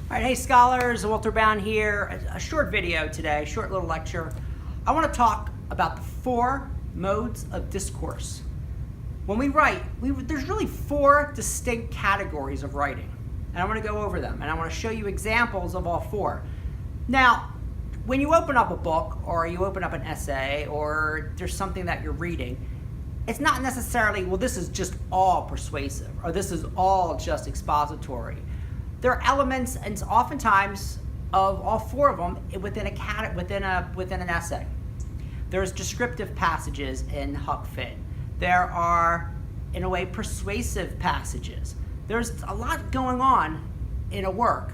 All right, hey scholars, Walter Bowne here. A short video today, short little lecture. I want to talk about the 4 modes of discourse. When we write, there's really 4 distinct categories of writing. And I want to go over them, and I want to show you examples of all 4. Now, when you open up a book, or you open up an essay, or there's something that you're reading, it's not necessarily, well, this is just all persuasive, or this is all just expository. There are elements, and oftentimes, of all 4 of them within an essay. There's descriptive passages in Huck Finn. There are, in a way, persuasive passages. There's a lot going on in a work.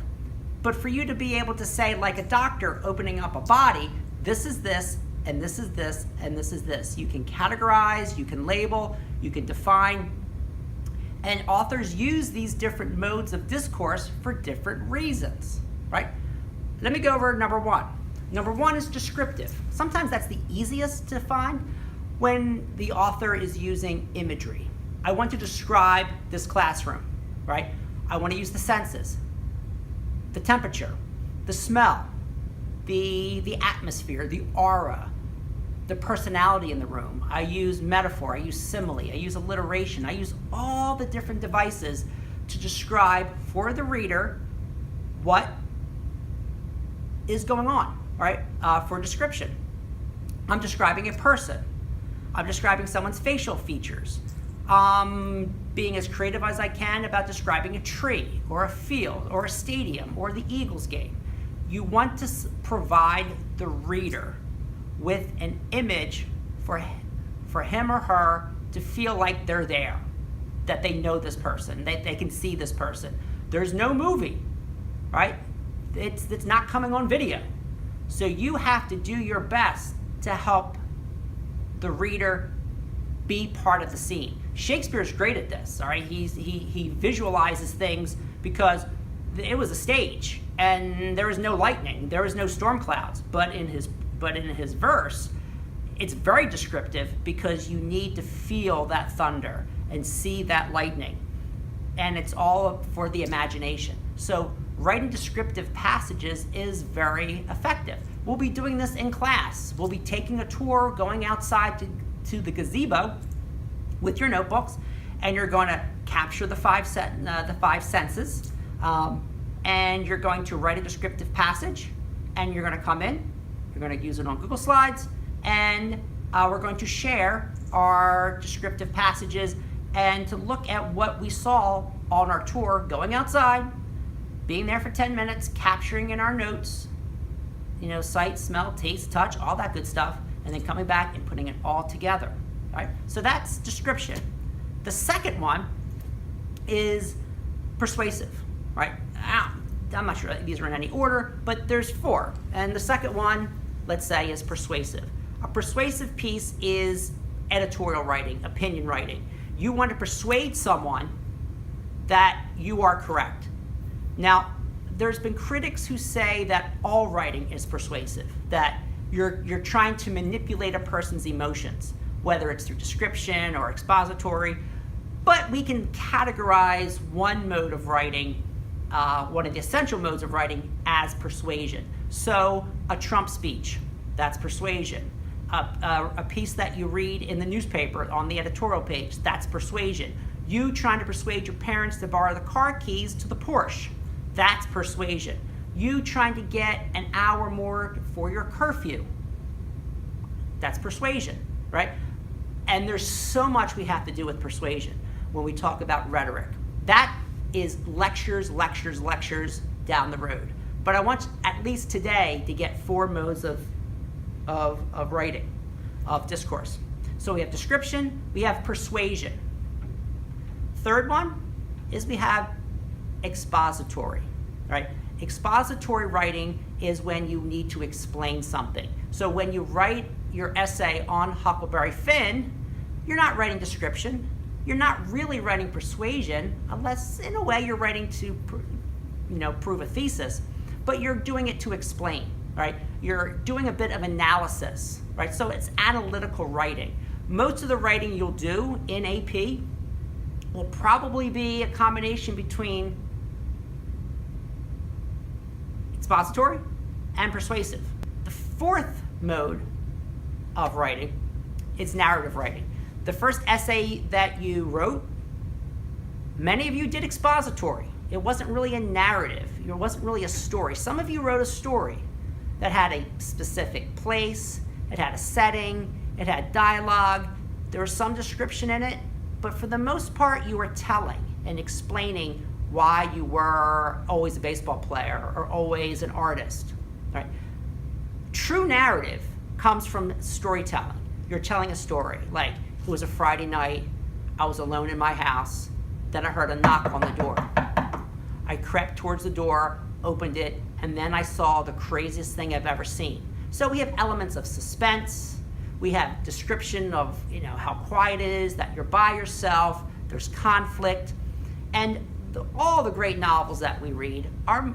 But for you to be able to say, like a doctor opening up a body, this is this, and this is this, and this is this. You can categorize, you can label, you can define. And authors use these different modes of discourse for different reasons, right? Let me go over number 1. Number 1 is descriptive. Sometimes that's the easiest to find when the author is using imagery. I want to describe this classroom, right? I want to use the senses, the temperature, the smell, the atmosphere, the aura, the personality in the room. I use metaphor, I use simile, I use alliteration, I use all the different devices to describe for the reader what is going on, right? For description. I'm describing a person. I'm describing someone's facial features. Being as creative as I can about describing a tree, or a field, or a stadium, or the Eagles game. You want to provide the reader with an image for him or her to feel like they're there, that they know this person, that they can see this person. There's no movie, right? It's not coming on video. So you have to do your best to help the reader be part of the scene. Shakespeare's great at this, all right? He visualizes things because it was a stage, and there was no lightning, there was no storm clouds, but in his verse, it's very descriptive because you need to feel that thunder and see that lightning. And it's all for the imagination. So writing descriptive passages is very effective. We'll be doing this in class. We'll be taking a tour, going outside to the gazebo with your notebooks, and you're going to capture the 5 senses, and you're going to write a descriptive passage, and you're going to come in. You're going to use it on Google Slides, and we're going to share our descriptive passages and to look at what we saw on our tour, going outside, being there for 10 minutes, capturing in our notes, sight, smell, taste, touch, all that good stuff, and then coming back and putting it all together, right? So that's description. The second one is persuasive, right? I'm not sure these are in any order, but there's 4. And the second one, let's say, is persuasive. A persuasive piece is editorial writing, opinion writing. You want to persuade someone that you are correct. Now, there's been critics who say that all writing is persuasive, that you're trying to manipulate a person's emotions, whether it's through description or expository. But we can categorize one mode of writing, one of the essential modes of writing, as persuasion. So a Trump speech, that's persuasion. A piece that you read in the newspaper on the editorial page, that's persuasion. You trying to persuade your parents to borrow the car keys to the Porsche, that's persuasion. You trying to get an hour more for your curfew, that's persuasion, right? And there's so much we have to do with persuasion when we talk about rhetoric. That is lectures down the road. But I want at least today to get 4 modes of writing, of discourse. So we have description, we have persuasion. Third one is we have expository, right? Expository writing is when you need to explain something. So when you write your essay on Huckleberry Finn, you're not writing description, you're not really writing persuasion, unless in a way you're writing to prove a thesis, but you're doing it to explain, right? You're doing a bit of analysis, right? So it's analytical writing. Most of the writing you'll do in AP will probably be a combination between expository, and persuasive. The fourth mode of writing is narrative writing. The first essay that you wrote, many of you did expository. It wasn't really a narrative. It wasn't really a story. Some of you wrote a story that had a specific place, it had a setting, it had dialogue, there was some description in it, but for the most part you were telling and explaining why you were always a baseball player or always an artist. Right? True narrative comes from storytelling. You're telling a story. Like, it was a Friday night, I was alone in my house, then I heard a knock on the door. I crept towards the door, opened it, and then I saw the craziest thing I've ever seen. So we have elements of suspense, we have description of how quiet it is, that you're by yourself, there's conflict, and all the great novels that we read are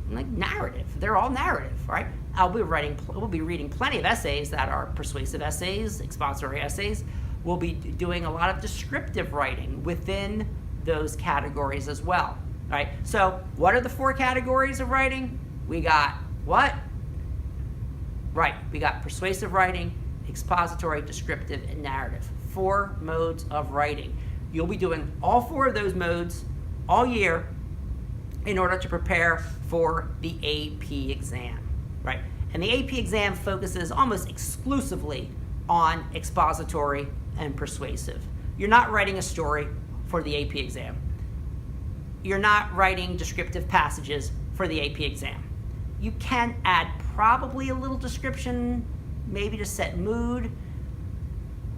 like narrative. They're all narrative, right? We'll be reading plenty of essays that are persuasive essays, expository essays. We'll be doing a lot of descriptive writing within those categories as well, right? So what are the four categories of writing? We got what? Right, we got persuasive writing, expository, descriptive, and narrative. 4 modes of writing. You'll be doing all 4 of those modes all year in order to prepare for the AP exam, right? And the AP exam focuses almost exclusively on expository and persuasive. You're not writing a story for the AP exam. You're not writing descriptive passages for the AP exam. You can add probably a little description, maybe to set mood,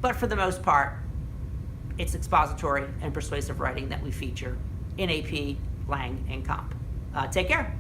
but for the most part, it's expository and persuasive writing that we feature in AP, Lang, and Comp. Take care.